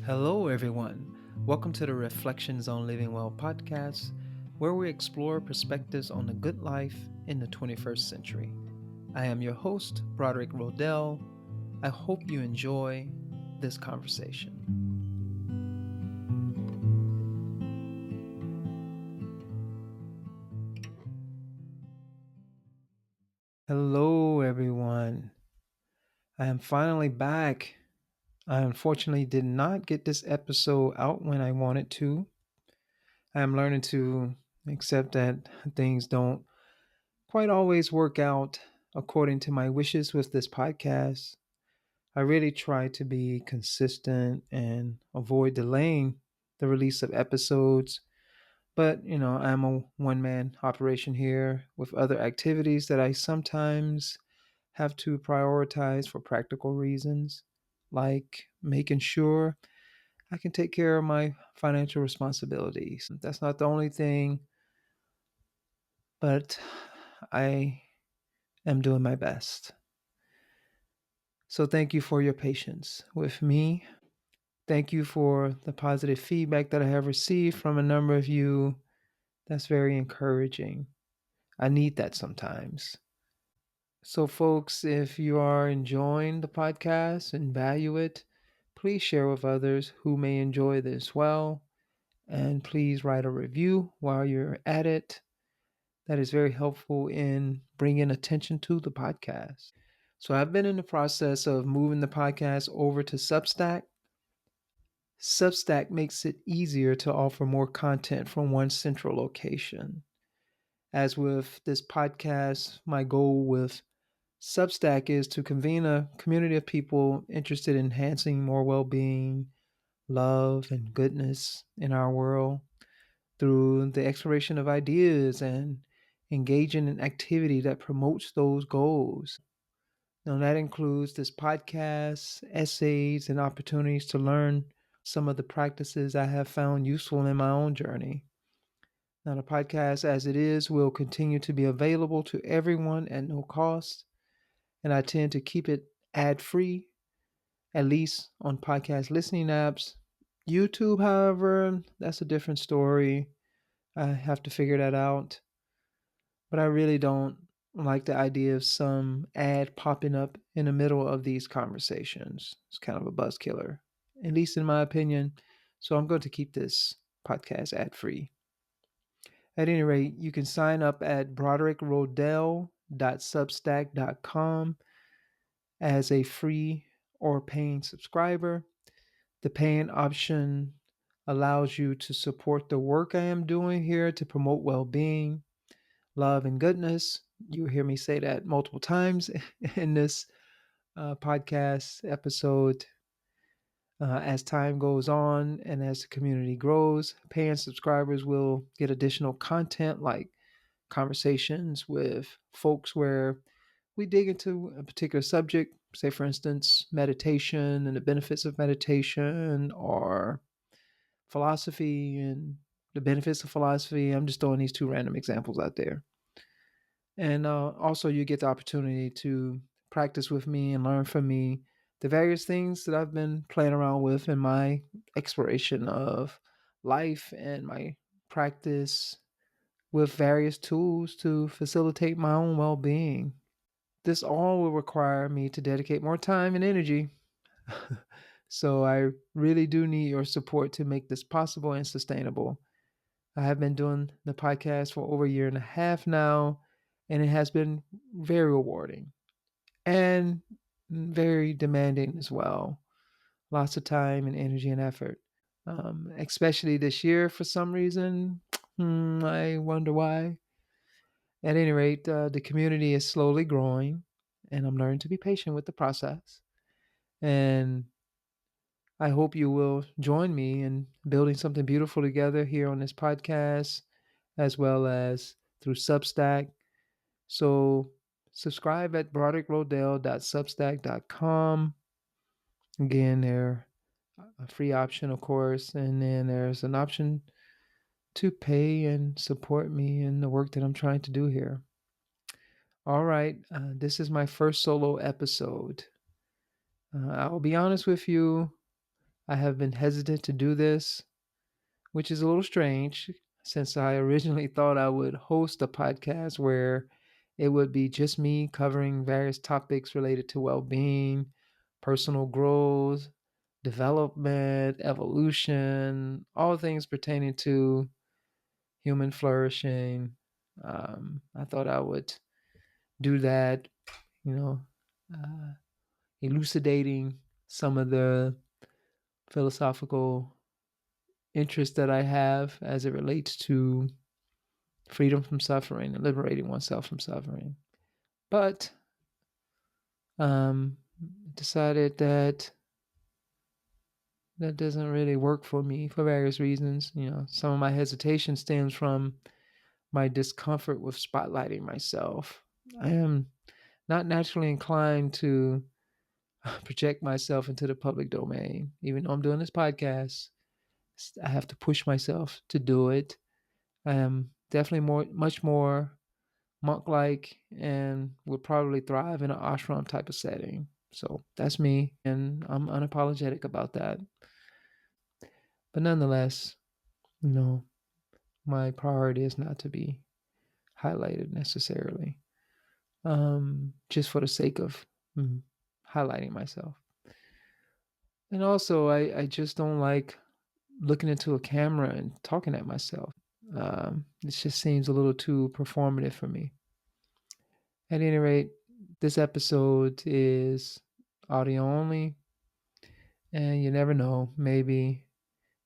Hello, everyone. Welcome to the Reflections on Living Well podcast, where we explore perspectives on the good life in the 21st century. I am your host, Broderick. I hope you enjoy this conversation. Hello, everyone. I am finally back. I unfortunately did not get this episode out when I wanted to. I am learning to accept that things don't quite always work out according to my wishes with this podcast. I really try to be consistent and avoid delaying the release of episodes. But, I'm a one man operation here with other activities that I sometimes have to prioritize for practical reasons, like making sure I can take care of my financial responsibilities. That's not the only thing, but I am doing my best. So thank you for your patience with me. Thank you for the positive feedback that I have received from a number of you. That's very encouraging. I need that sometimes. So, folks, if you are enjoying the podcast and value it, please share with others who may enjoy this well. And please write a review while you're at it. That is very helpful in bringing attention to the podcast. So, I've been in the process of moving the podcast over to Substack. Substack makes it easier to offer more content from one central location. As with this podcast, my goal with Substack is to convene a community of people interested in enhancing more well being, love, and goodness in our world through the exploration of ideas and engaging in activity that promotes those goals. Now, that includes this podcast, essays, and opportunities to learn some of the practices I have found useful in my own journey. Now, the podcast, as it is, will continue to be available to everyone at no cost, and I tend to keep it ad free, at least on podcast listening apps. YouTube, however, that's a different story. I have to figure that out. But I really don't like the idea of some ad popping up in the middle of these conversations. It's kind of a buzz killer, at least in my opinion. So I'm going to keep this podcast ad free. At any rate, you can sign up at broderickrodell.substack.com as a free or paying subscriber. The paying option allows you to support the work I am doing here to promote well being, love, and goodness. You hear me say that multiple times in this podcast episode. As time goes on and as the community grows, paying subscribers will get additional content like conversations with folks where we dig into a particular subject, say, for instance, meditation and the benefits of meditation, or philosophy and the benefits of philosophy. I'm just throwing these two random examples out there. And also, you get the opportunity to practice with me and learn from me the various things that I've been playing around with in my exploration of life and my practice with various tools to facilitate my own well being. This all will require me to dedicate more time and energy. So I really do need your support to make this possible and sustainable. I have been doing the podcast for over a year and a half now, and it has been very rewarding and very demanding as well. Lots of time and energy and effort. Especially this year for some reason. I wonder why. At any rate, the community is slowly growing, and I'm learning to be patient with the process. And I hope you will join me in building something beautiful together here on this podcast, as well as through Substack. So subscribe at broderickrodell.substack.com. Again, there a free option, of course, and then there's an option to pay and support me in the work that I'm trying to do here. All right, this is my first solo episode. I'll be honest with you. I have been hesitant to do this, which is a little strange since I originally thought I would host a podcast where it would be just me covering various topics related to well being, personal growth, development, evolution, all things pertaining to human flourishing. I thought I would do that, you know, uh, elucidating some of the philosophical interest that I have as it relates to freedom from suffering and liberating oneself from suffering. But um, decided that that doesn't really work for me for various reasons. Some of my hesitation stems from my discomfort with spotlighting myself. I am not naturally inclined to project myself into the public domain. Even though I'm doing this podcast, I have to push myself to do it. I am definitely much more monk like and would probably thrive in an ashram type of setting. So that's me, and I'm unapologetic about that. But nonetheless, you know, my priority is not to be highlighted necessarily, just for the sake of highlighting myself. And also, I just don't like looking into a camera and talking at myself. It just seems a little too performative for me. At any rate, this episode is audio only, and you never know. Maybe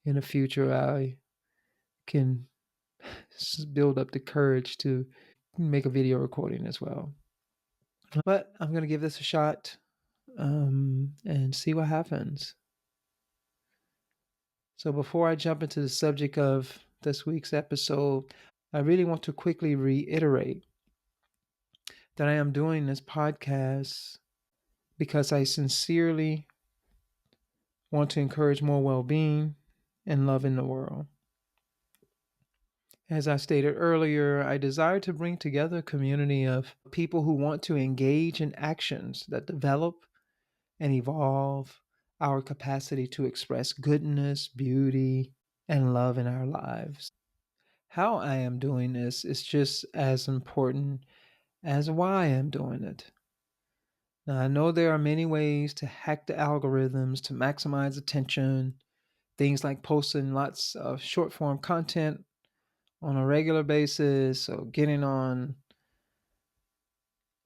in the future, I can build up the courage to make a video recording as well. But I'm going to give this a shot and see what happens. So, before I jump into the subject of this week's episode, I really want to quickly reiterate that I am doing this podcast because I sincerely want to encourage more well being and love in the world. As I stated earlier, I desire to bring together a community of people who want to engage in actions that develop and evolve our capacity to express goodness, beauty, and love in our lives. How I am doing this is just as important as why I'm doing it. Now, I know there are many ways to hack the algorithms to maximize attention, things like posting lots of short form content on a regular basis, or getting on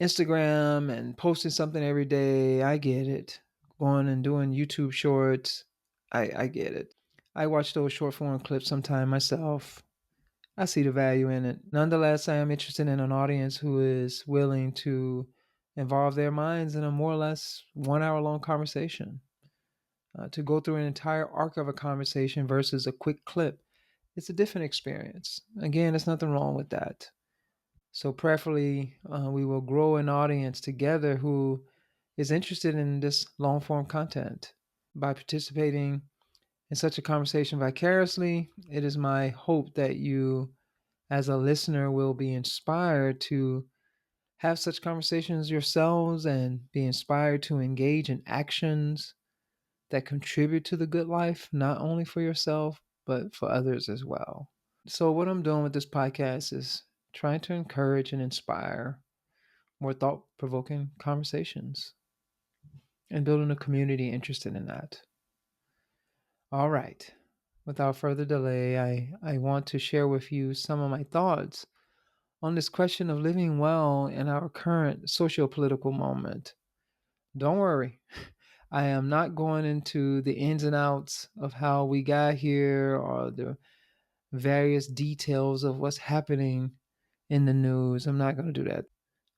Instagram and posting something every day. I get it. Going and doing YouTube shorts. I get it. I watch those short form clips sometime myself. I see the value in it. Nonetheless, I am interested in an audience who is willing to involve their minds in a more or less 1 hour long conversation. To go through an entire arc of a conversation versus a quick clip, it's a different experience. Again, there's nothing wrong with that. So, preferably, we will grow an audience together who is interested in this long form content. By participating in such a conversation vicariously, it is my hope that you, as a listener, will be inspired to have such conversations yourselves and be inspired to engage in actions that contribute to the good life, not only for yourself, but for others as well. So, what I'm doing with this podcast is trying to encourage and inspire more thought provoking conversations and building a community interested in that. All right. Without further delay, I want to share with you some of my thoughts on this question of living well in our current socio-political moment. Don't worry, I am not going into the ins and outs of how we got here or the various details of what's happening in the news. I'm not going to do that.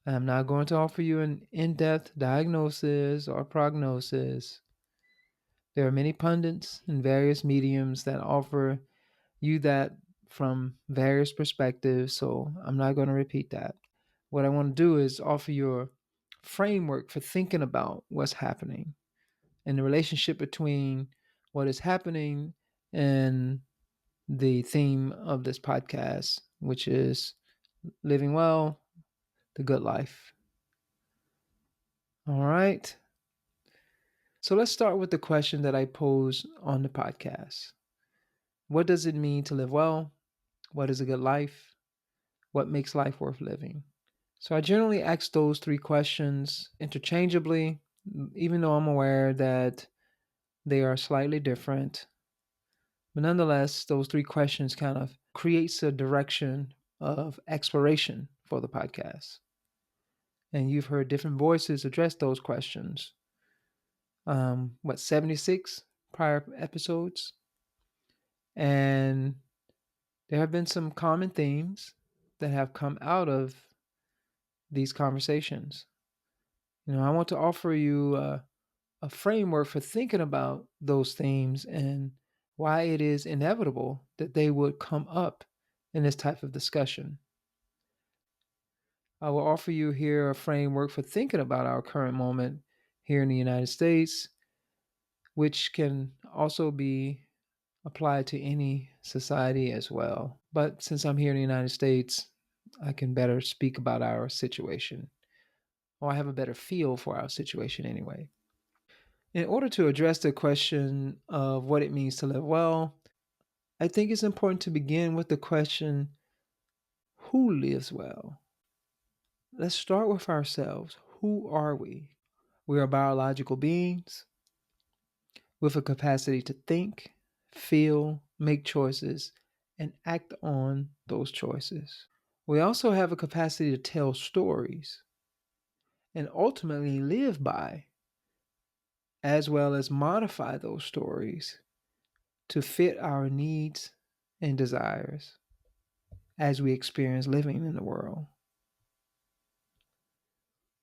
I'm not going to offer you an in depth diagnosis or prognosis. There are many pundits and various mediums that offer you that from various perspectives, so I'm not going to repeat that. What I want to do is offer you a framework for thinking about what's happening and the relationship between what is happening and the theme of this podcast, which is living well, the good life. All right. So let's start with the question that I posed on the podcast. What does it mean to live well? What is a good life? What makes life worth living? So I generally ask those three questions interchangeably, even though I'm aware that they are slightly different. But nonetheless, those three questions kind of creates a direction of exploration for the podcast. And you've heard different voices address those questions. 76 prior episodes? And there have been some common themes that have come out of these conversations. I want to offer you a framework for thinking about those themes and why it is inevitable that they would come up in this type of discussion. I will offer you here a framework for thinking about our current moment here in the United States, which can also be applied to any society as well. But since I'm here in the United States, I can better speak about our situation, or I have a better feel for our situation anyway. In order to address the question of what it means to live well, I think it's important to begin with the question, who lives well? Let's start with ourselves. Who are we? We are biological beings with a capacity to think, feel, make choices, and act on those choices. We also have a capacity to tell stories and ultimately live by, as well as modify those stories to fit our needs and desires as we experience living in the world.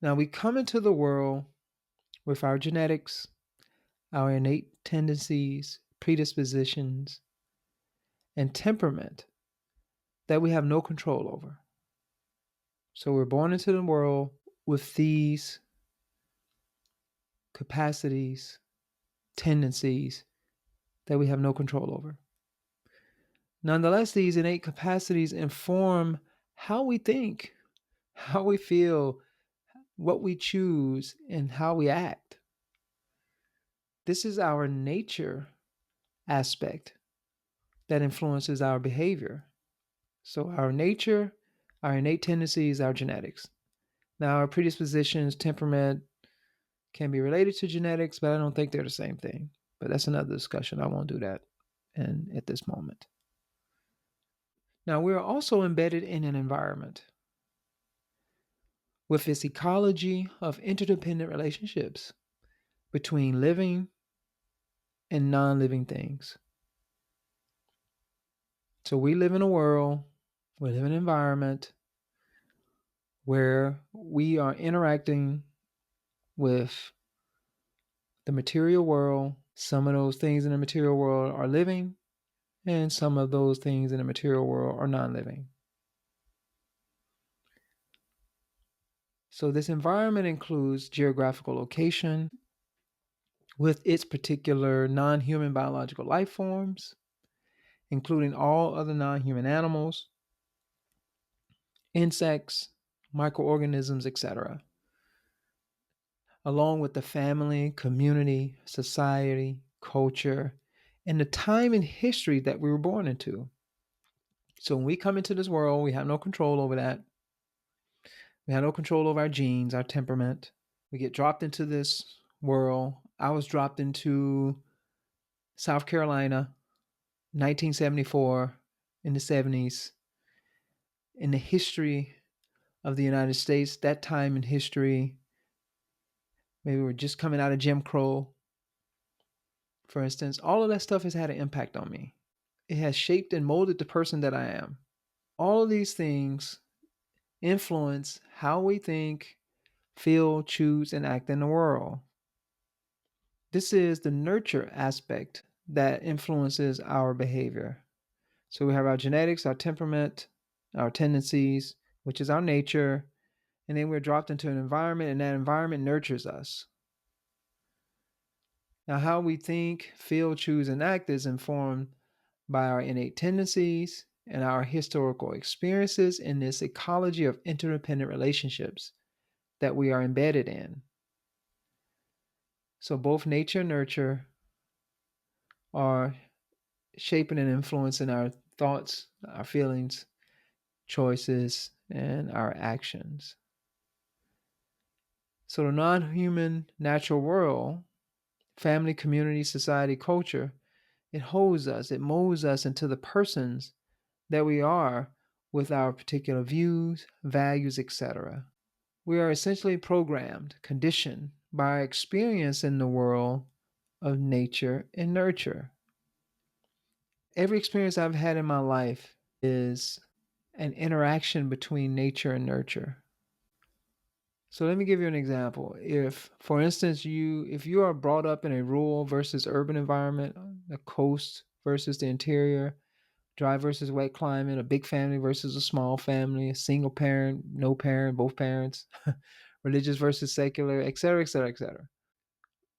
Now, we come into the world with our genetics, our innate tendencies, predispositions, and temperament that we have no control over. So we're born into the world with these capacities, tendencies that we have no control over. Nonetheless, these innate capacities inform how we think, how we feel, what we choose, and how we act. This is our nature aspect that influences our behavior. So, our nature, our innate tendencies, our genetics. Now, our predispositions, temperament can be related to genetics, but I don't think they're the same thing. But that's another discussion. I won't do that at this moment. Now, we're also embedded in an environment with its ecology of interdependent relationships between living and non living things. So we live in a world, we live in an environment where we are interacting with the material world. Some of those things in the material world are living, and some of those things in the material world are non living. So this environment includes geographical location with its particular non human biological life forms, including all other non human animals, insects, microorganisms, etc., along with the family, community, society, culture, and the time and history that we were born into. So when we come into this world, we have no control over that. We have no control over our genes, our temperament. We get dropped into this world. I was dropped into South Carolina, 1974, in the 70s. In the history of the United States, that time in history, maybe we're just coming out of Jim Crow, for instance. All of that stuff has had an impact on me. It has shaped and molded the person that I am. All of these things influence how we think, feel, choose, and act in the world. This is the nurture aspect that influences our behavior. So we have our genetics, our temperament, our tendencies, which is our nature, and then we're dropped into an environment, and that environment nurtures us. Now, how we think, feel, choose, and act is informed by our innate tendencies and our historical experiences in this ecology of interdependent relationships that we are embedded in. So both nature and nurture are shaping and influencing our thoughts, our feelings, choices, and our actions. So the non human natural world, family, community, society, culture, it holds us, it molds us into the persons that we are with our particular views, values, etc. We are essentially programmed, conditioned by our experience in the world of nature and nurture. Every experience I've had in my life is an interaction between nature and nurture. So let me give you an example. If, for instance, if you are brought up in a rural versus urban environment, the coast versus the interior, dry versus wet climate, a big family versus a small family, a single parent, no parent, both parents, religious versus secular, et cetera, et cetera, et cetera.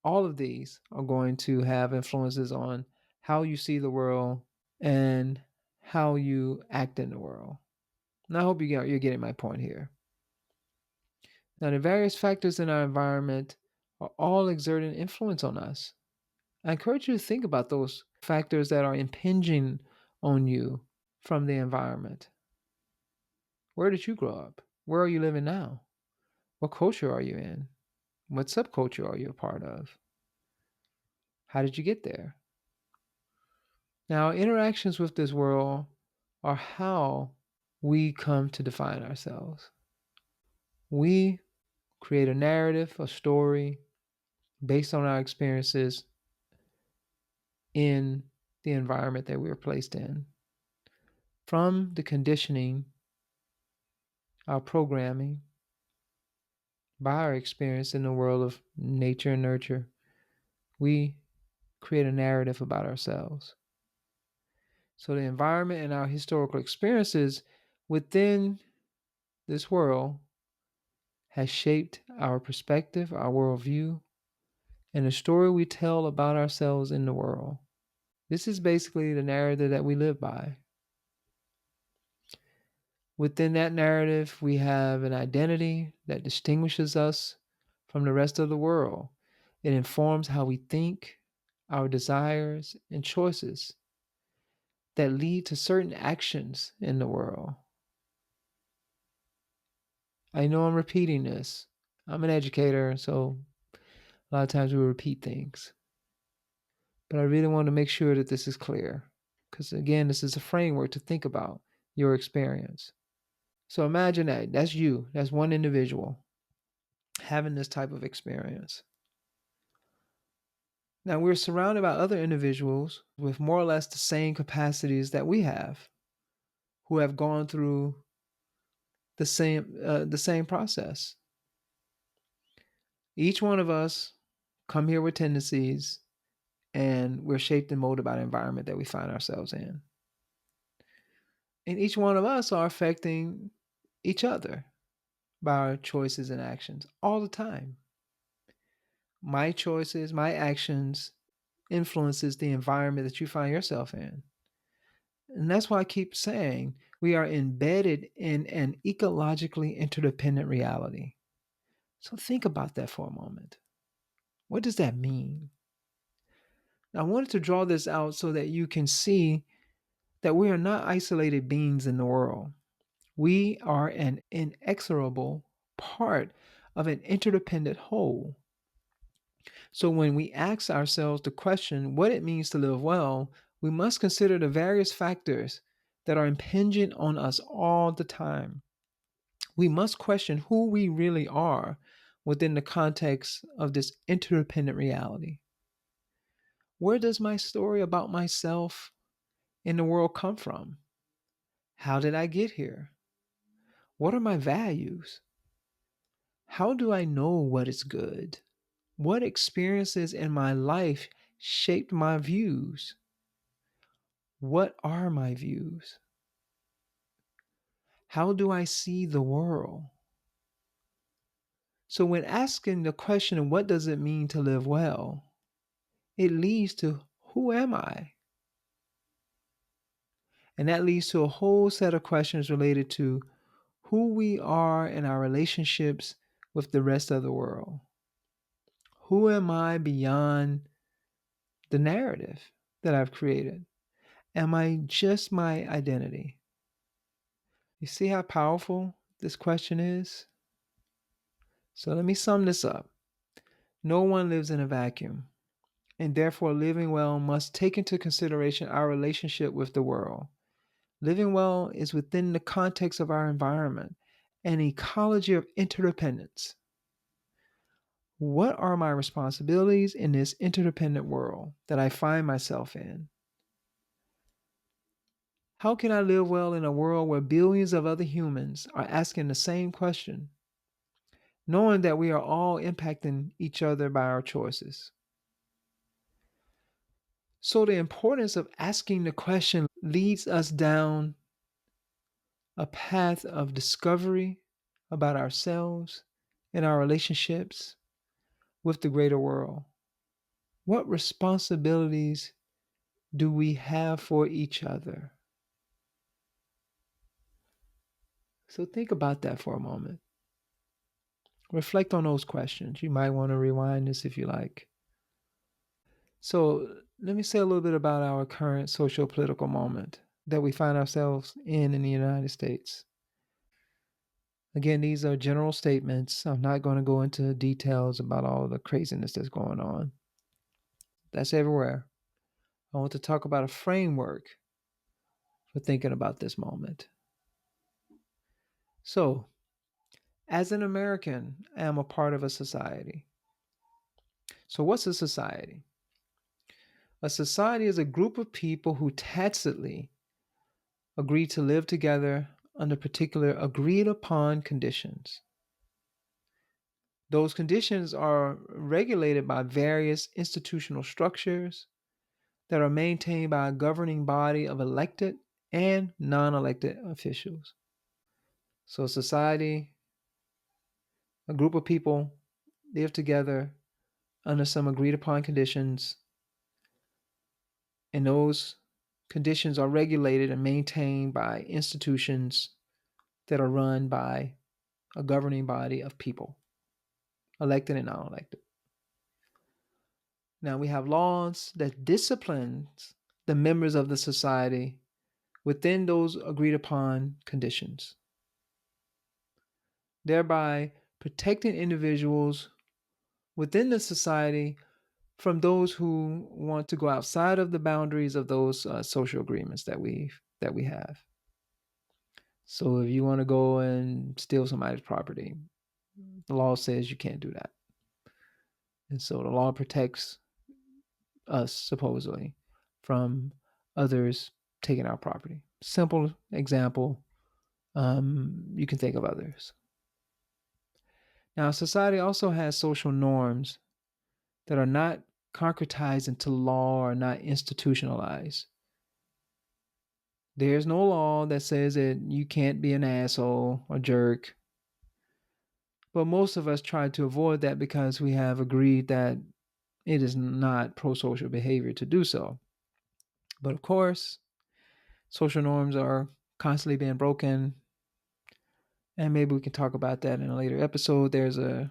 All of these are going to have influences on how you see the world and how you act in the world. And I hope you're getting my point here. Now, the various factors in our environment are all exerting influence on us. I encourage you to think about those factors that are impinging on you from the environment. Where did you grow up? Where are you living now? What culture are you in? What subculture are you a part of? How did you get there? Now, interactions with this world are how we come to define ourselves. We create a narrative, a story based on our experiences in the environment that we were placed in. From the conditioning, our programming, by our experience in the world of nature and nurture, we create a narrative about ourselves. So the environment and our historical experiences within this world has shaped our perspective, our worldview, and the story we tell about ourselves in the world. This is basically the narrative that we live by. Within that narrative, we have an identity that distinguishes us from the rest of the world. It informs how we think, our desires, and choices that lead to certain actions in the world. I know I'm repeating this. I'm an educator, so a lot of times we repeat things. But I really want to make sure that this is clear. Because again, this is a framework to think about your experience. So imagine that's you, that's one individual having this type of experience. Now we're surrounded by other individuals with more or less the same capacities that we have, who have gone through the same process. Each one of us come here with tendencies, and we're shaped and molded by the environment that we find ourselves in. And each one of us are affecting each other by our choices and actions all the time. My choices, my actions influences the environment that you find yourself in. And that's why I keep saying we are embedded in an ecologically interdependent reality. So think about that for a moment. What does that mean? I wanted to draw this out so that you can see that we are not isolated beings in the world. We are an inexorable part of an interdependent whole. So when we ask ourselves the question what it means to live well, we must consider the various factors that are impinging on us all the time. We must question who we really are within the context of this interdependent reality. Where does my story about myself in the world come from? How did I get here? What are my values? How do I know what is good? What experiences in my life shaped my views? What are my views? How do I see the world? So, when asking the question, what does it mean to live well? It leads to who am I? And that leads to a whole set of questions related to who we are in our relationships with the rest of the world. Who am I beyond the narrative that I've created? Am I just my identity? You see how powerful this question is? So let me sum this up. No one lives in a vacuum, and therefore, living well must take into consideration our relationship with the world. Living well is within the context of our environment, an ecology of interdependence. What are my responsibilities in this interdependent world that I find myself in? How can I live well in a world where billions of other humans are asking the same question, knowing that we are all impacting each other by our choices? So, the importance of asking the question leads us down a path of discovery about ourselves and our relationships with the greater world. What responsibilities do we have for each other? So think about that for a moment. Reflect on those questions. You might want to rewind this if you like. So let me say a little bit about our current socio-political moment that we find ourselves in the United States. Again, these are general statements. I'm not going to go into details about all the craziness that's going on. That's everywhere. I want to talk about a framework for thinking about this moment. So, as an American, I am a part of a society. So, what's a society? A society is a group of people who tacitly agree to live together under particular agreed upon conditions. Those conditions are regulated by various institutional structures that are maintained by a governing body of elected and non elected officials. So, society, a group of people live together under some agreed upon conditions, and those conditions are regulated and maintained by institutions that are run by a governing body of people, elected and non elected. Now, we have laws that disciplines the members of the society within those agreed upon conditions, thereby protecting individuals within the society from those who want to go outside of the boundaries of those social agreements that we have. So if you want to go and steal somebody's property, the law says you can't do that. And so the law protects us supposedly from others taking our property. Simple example. You can think of others. Now, society also has social norms that are not concretized into law or not institutionalized. There's no law that says that you can't be an asshole or jerk. But most of us try to avoid that because we have agreed that it is not pro social behavior to do so. But of course, social norms are constantly being broken. And maybe we can talk about that in a later episode. There's a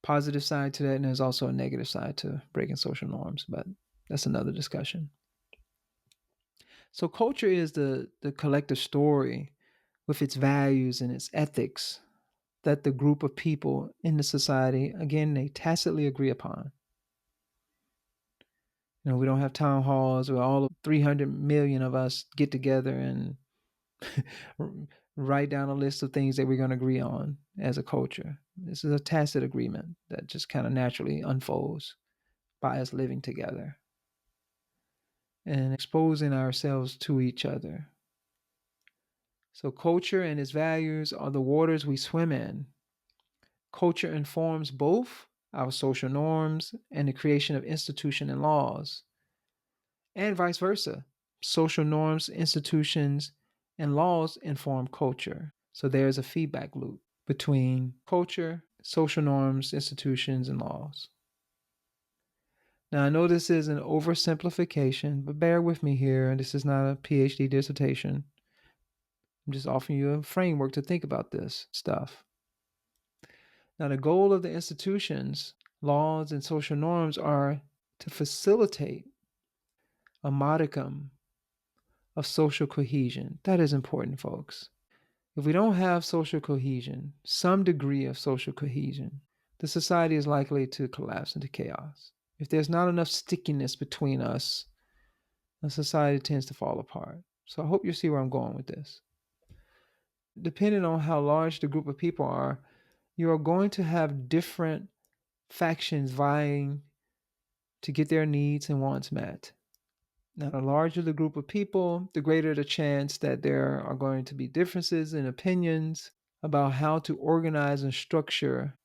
positive side to that, and there's also a negative side to breaking social norms, but that's another discussion. So, culture is the collective story with its values and its ethics that the group of people in the society, again, they tacitly agree upon. We don't have town halls where all 300 million of us get together and write down a list of things that we're going to agree on as a culture. This is a tacit agreement that just kind of naturally unfolds by us living together and exposing ourselves to each other. So, culture and its values are the waters we swim in. Culture informs both our social norms and the creation of institutions and laws, and vice versa. Social norms, institutions, and laws inform culture. So there's a feedback loop between culture, social norms, institutions, and laws. Now, I know this is an oversimplification, but bear with me here. This is not a PhD dissertation. I'm just offering you a framework to think about this stuff. Now, the goal of the institutions, Laws and social norms are to facilitate a modicum of social cohesion. That is important, folks. If we don't have social cohesion, some degree of social cohesion, the society is likely to collapse into chaos. If there's not enough stickiness between us, the society tends to fall apart. So I hope you see where I'm going with this. Depending on how large the group of people are, you are going to have different factions vying to get their needs and wants met. Now, the larger the group of people, the greater the chance that there are going to be differences in opinions about how to organize and structure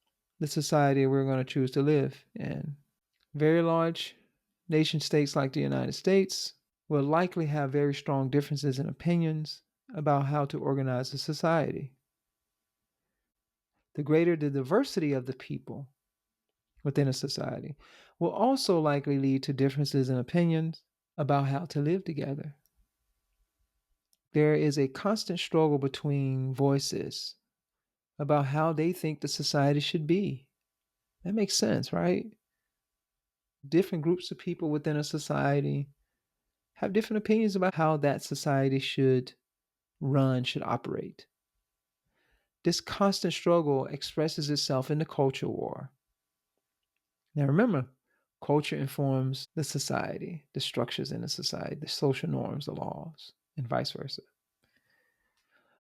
the society we're going to choose to live in. Very large nation states like the United States will likely have very strong differences in opinions about how to organize a society. The greater the diversity of the people within a society will also likely lead to differences in opinions about how to live together. There is a constant struggle between voices about how they think the society should be. That makes sense, right? Different groups of people within a society have different opinions about how that society should run, should operate. This constant struggle expresses itself in the culture war. Now remember, culture informs the society, the structures in the society, the social norms, the laws, and vice versa.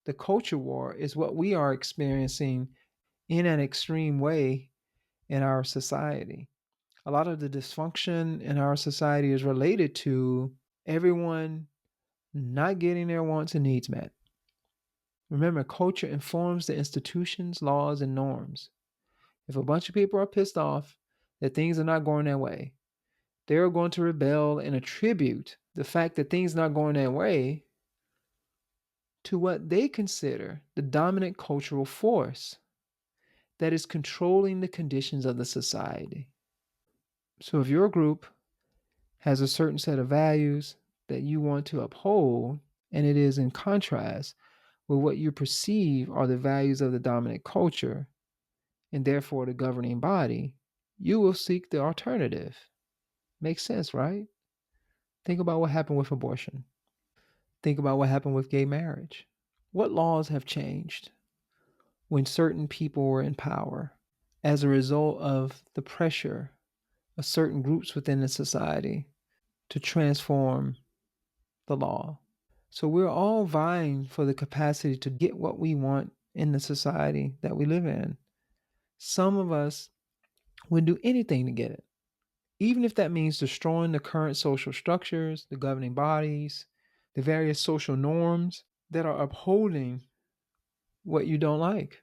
The culture war is what we are experiencing in an extreme way in our society. A lot of the dysfunction in our society is related to everyone not getting their wants and needs met. Remember, culture informs the institutions, laws, and norms. If a bunch of people are pissed off that things are not going their way, they're going to rebel and attribute the fact that things are not going their way to what they consider the dominant cultural force that is controlling the conditions of the society. So if your group has a certain set of values that you want to uphold, and it is in contrast with what you perceive are the values of the dominant culture, and therefore the governing body, you will seek the alternative. Makes sense, right? Think about what happened with abortion. Think about what happened with gay marriage. What laws have changed when certain people were in power as a result of the pressure of certain groups within the society to transform the law? So we're all vying for the capacity to get what we want in the society that we live in. Some of us would do anything to get it, even if that means destroying the current social structures, the governing bodies, the various social norms that are upholding what you don't like.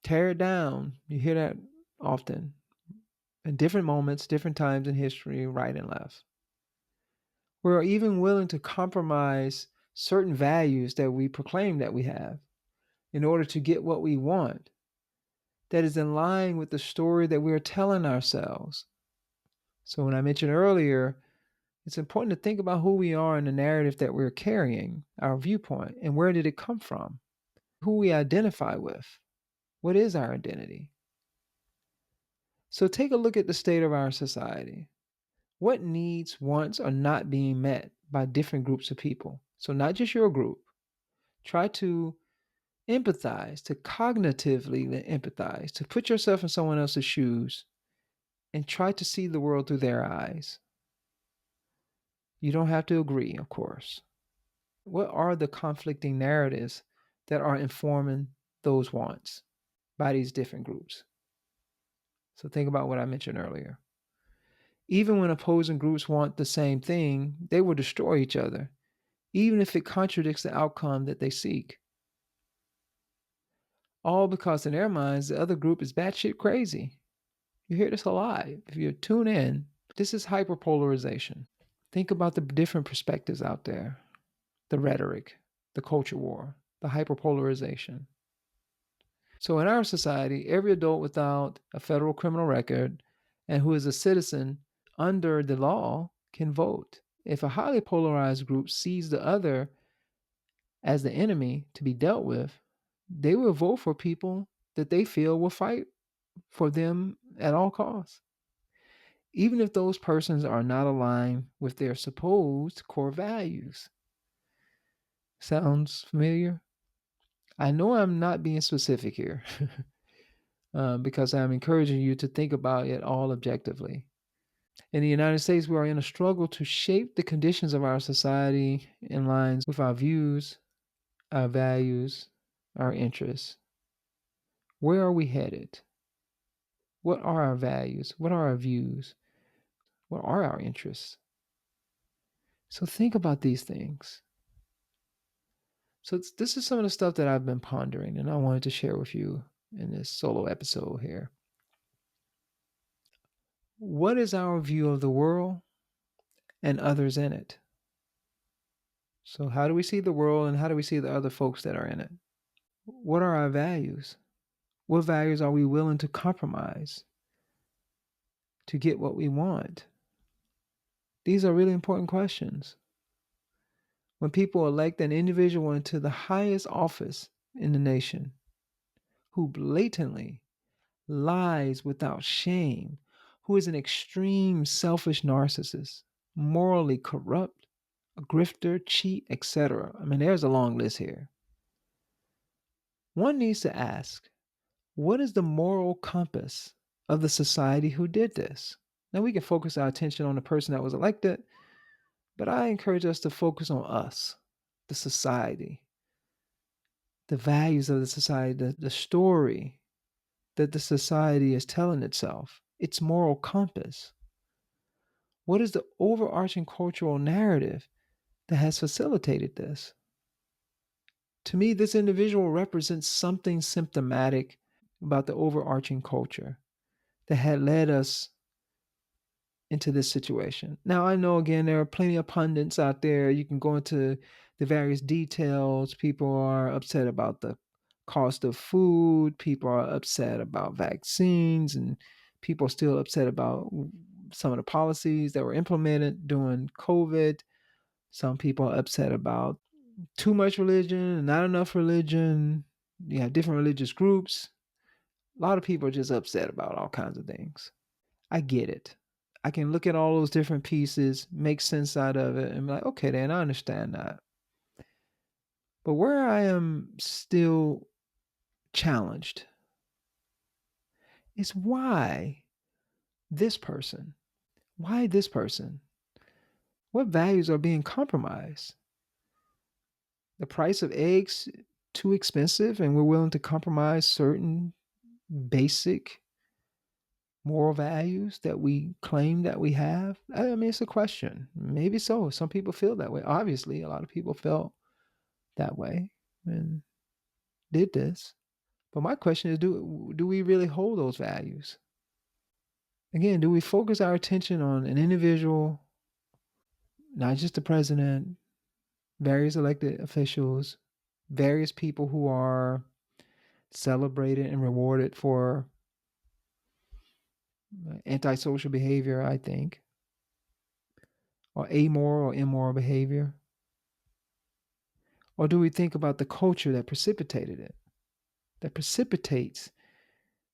Tear it down. You hear that often in different moments, different times in history, right and left. We're even willing to compromise certain values that we proclaim that we have in order to get what we want that is in line with the story that we are telling ourselves. So, when I mentioned earlier, it's important to think about who we are and the narrative that we're carrying, our viewpoint, and where did it come from? Who we identify with. What is our identity? So, take a look at the state of our society. What needs, wants are not being met by different groups of people? So, not just your group. Try to empathize, to cognitively empathize, to put yourself in someone else's shoes and try to see the world through their eyes. You don't have to agree, of course. What are the conflicting narratives that are informing those wants by these different groups? So think about what I mentioned earlier. Even when opposing groups want the same thing, they will destroy each other, even if it contradicts the outcome that they seek. All because in their minds, the other group is batshit crazy. You hear this a lot. If you tune in, this is hyperpolarization. Think about the different perspectives out there, the rhetoric, the culture war, the hyperpolarization. So in our society, every adult without a federal criminal record and who is a citizen under the law can vote. If a highly polarized group sees the other as the enemy to be dealt with, they will vote for people that they feel will fight for them at all costs, even if those persons are not aligned with their supposed core values. Sounds familiar? I know I'm not being specific here because I'm encouraging you to think about it all objectively. In the United States, we are in a struggle to shape the conditions of our society in lines with our views, our values, our interests. Where are we headed? What are our values? What are our views? What are our interests? So think about these things. So this is some of the stuff that I've been pondering, and I wanted to share with you in this solo episode here. What is our view of the world and others in it? So, how do we see the world and how do we see the other folks that are in it? What are our values? What values are we willing to compromise to get what we want? These are really important questions. When people elect an individual into the highest office in the nation who blatantly lies without shame, who is an extreme selfish narcissist, morally corrupt, a grifter, cheat, etc. I mean, there's a long list here. One needs to ask, what is the moral compass of the society who did this? Now, we can focus our attention on the person that was elected, but I encourage us to focus on us, the society, the values of the society, the story that the society is telling itself, its moral compass. What is the overarching cultural narrative that has facilitated this? To me, this individual represents something symptomatic about the overarching culture that had led us into this situation. Now, I know again, there are plenty of pundits out there. You can go into the various details. People are upset about the cost of food, people are upset about vaccines, and people are still upset about some of the policies that were implemented during COVID. Some people are upset about too much religion and not enough religion. You have different religious groups. A lot of people are just upset about all kinds of things. I get it. I can look at all those different pieces, make sense out of it, and be like, okay, then I understand that. But where I am still challenged is why this person? Why this person? What values are being compromised? The price of eggs too expensive and we're willing to compromise certain basic moral values that we claim that we have? I mean, it's a question. Maybe so. Some people feel that way. Obviously, a lot of people felt that way and did this. But my question is, do we really hold those values? Again, do we focus our attention on an individual, not just the president, various elected officials, various people who are celebrated and rewarded for antisocial behavior, I think, or amoral or immoral behavior? Or do we think about the culture that precipitated it, that precipitates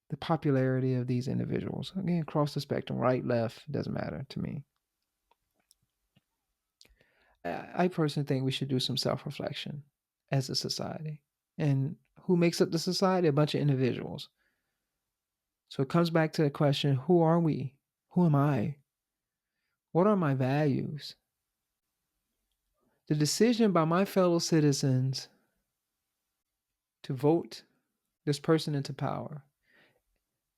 the popularity of these individuals? Again, across the spectrum, right, left, doesn't matter to me. I personally think we should do some self reflection as a society. And who makes up the society? A bunch of individuals. So it comes back to the question, who are we? Who am I? What are my values? The decision by my fellow citizens to vote this person into power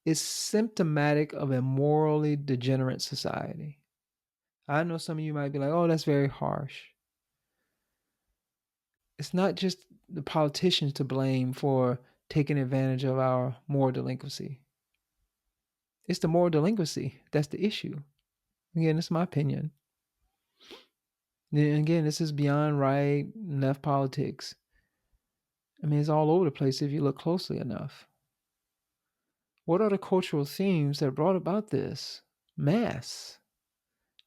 is symptomatic of a morally degenerate society. I know some of you might be like, oh, that's very harsh. It's not just the politicians to blame for taking advantage of our moral delinquency. It's the moral delinquency that's the issue. Again, it's my opinion. And again, this is beyond right and left politics. I mean, it's all over the place if you look closely enough. What are the cultural themes that brought about this mess?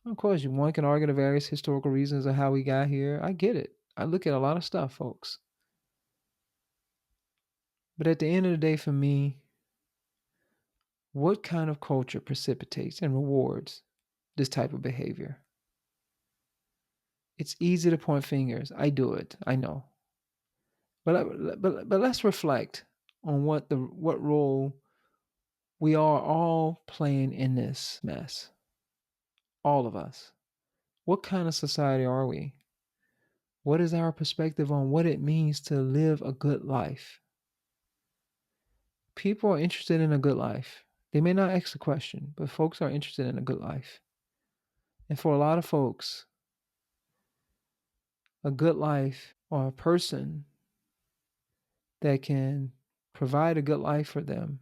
Of course, one can argue the various historical reasons of how we got here. I get it. I look at a lot of stuff, folks. But at the end of the day, for me, What kind of culture precipitates and rewards this type of behavior? It's easy to point fingers. I do it. I know. But let's reflect on what role we are all playing in this mess. All of us. What kind of society are we? What is our perspective on what it means to live a good life? People are interested in a good life. They may not ask the question, but folks are interested in a good life. And for a lot of folks, a good life or a person that can provide a good life for them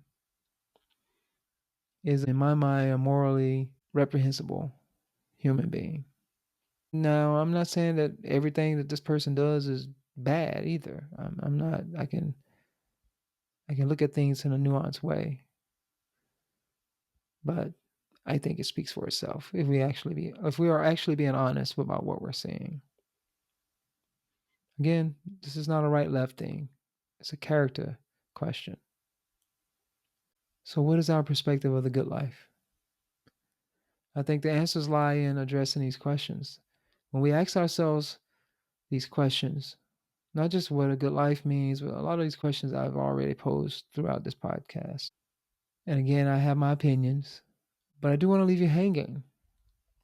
is, in my mind, a morally reprehensible human being. Now, I'm not saying that everything that this person does is bad either. I'm not. I can look at things in a nuanced way, but I think it speaks for itself if we are actually being honest about what we're seeing. Again, this is not a right left thing. It's a character question. So what is our perspective of the good life? I think the answers lie in addressing these questions. When we ask ourselves these questions, not just what a good life means, but a lot of these questions I've already posed throughout this podcast. And again, I have my opinions, but I do want to leave you hanging.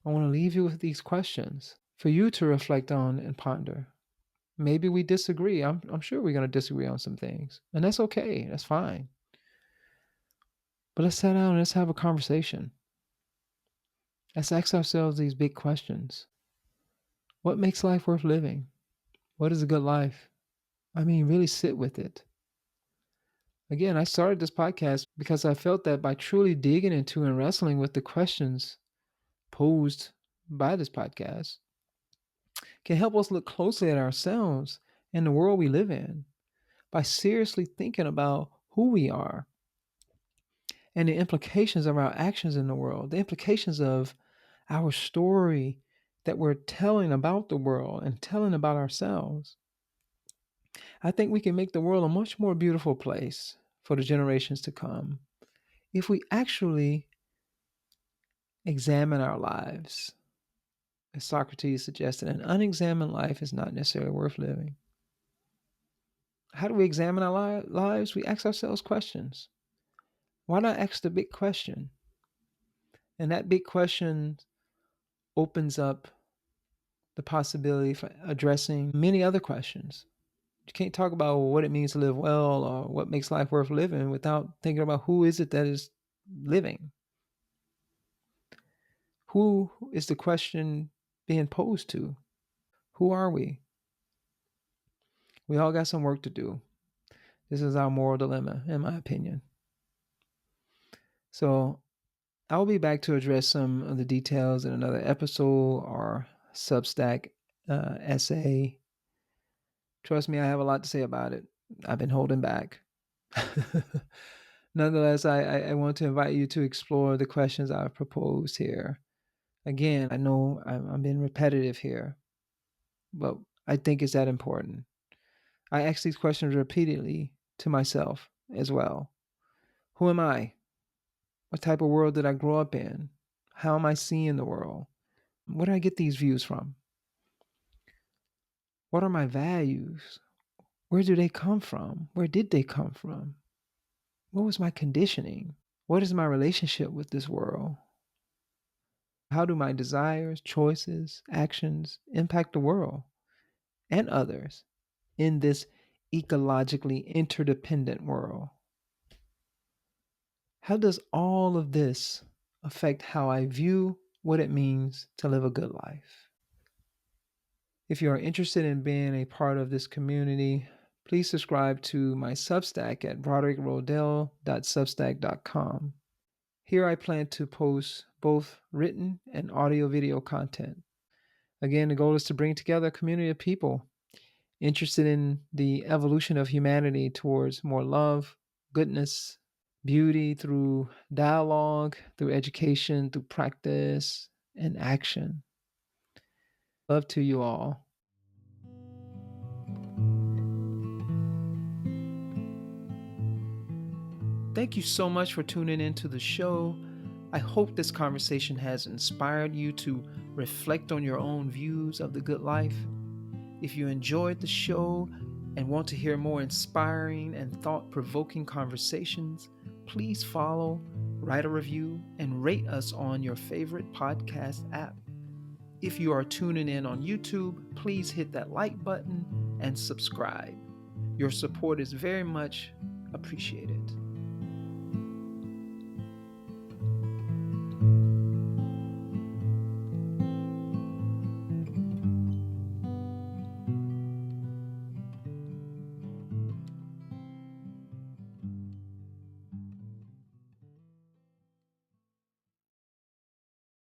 I want to leave you with these questions for you to reflect on and ponder. Maybe we disagree. I'm sure we're going to disagree on some things, and that's okay. That's fine. But let's sit down and let's have a conversation. Let's ask ourselves these big questions. What makes life worth living? What is a good life? I mean, really sit with it. Again, I started this podcast because I felt that by truly digging into and wrestling with the questions posed by this podcast can help us look closely at ourselves and the world we live in by seriously thinking about who we are and the implications of our actions in the world, the implications of our story that we're telling about the world and telling about ourselves. I think we can make the world a much more beautiful place for the generations to come if we actually examine our lives. As Socrates suggested, an unexamined life is not necessarily worth living. How do we examine our lives? We ask ourselves questions. Why not ask the big question? And that big question opens up the possibility for addressing many other questions. You can't talk about what it means to live well or what makes life worth living without thinking about who is it that is living. Who is the question being posed to? Who are we? We all got some work to do. This is our moral dilemma, in my opinion. So I'll be back to address some of the details in another episode or Substack essay. Trust me, I have a lot to say about it. I've been holding back. Nonetheless, I want to invite you to explore the questions I've proposed here. Again, I know I'm being repetitive here, but I think it's that important. I ask these questions repeatedly to myself as well. Who am I? What type of world did I grow up in? How am I seeing the world? Where do I get these views from? What are my values? Where do they come from? Where did they come from? What was my conditioning? What is my relationship with this world? How do my desires, choices, actions impact the world and others in this ecologically interdependent world? How does all of this affect how I view what it means to live a good life? If you are interested in being a part of this community, please subscribe to my Substack at broderickrodell.substack.com. Here I plan to post both written and audio video content. Again, the goal is to bring together a community of people interested in the evolution of humanity towards more love, goodness, beauty through dialogue, through education, through practice and action. Love to you all. Thank you so much for tuning into the show. I hope this conversation has inspired you to reflect on your own views of the good life. If you enjoyed the show and want to hear more inspiring and thought provoking conversations, please follow, write a review, and rate us on your favorite podcast app. If you are tuning in on YouTube, please hit that like button and subscribe. Your support is very much appreciated.